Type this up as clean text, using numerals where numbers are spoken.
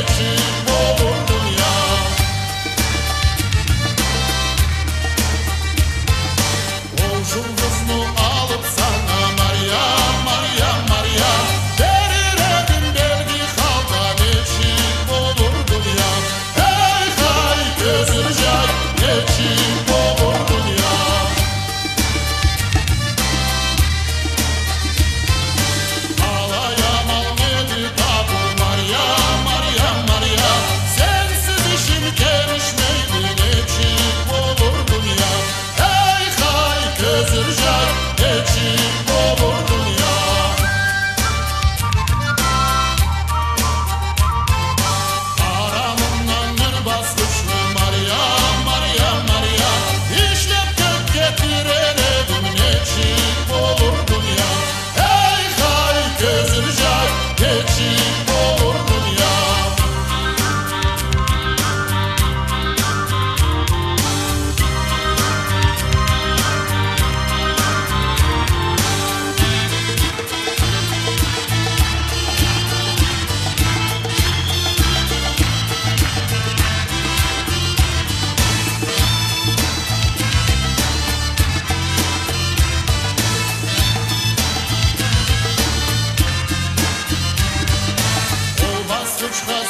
geçip olurdun ya. Olsun kızını alıp sana Maryam, Maryam, Maryam verirdin belki halda geçip olurdun ya. Hey hay gözürcek geçip olurdun ya. Ağlayam almadı tabu Maryam, Maryam, Maryam sensiz işim gelişmeydi geçip olurdun ya. Hey hay gözürcek geçip olurdun ya. Aramından bir basmışlı Maryam, Maryam, Maryam işlep gök getiremedim geçip olurdun ya. Hey hay gözürcek geçip olurdun ya. O bastıçka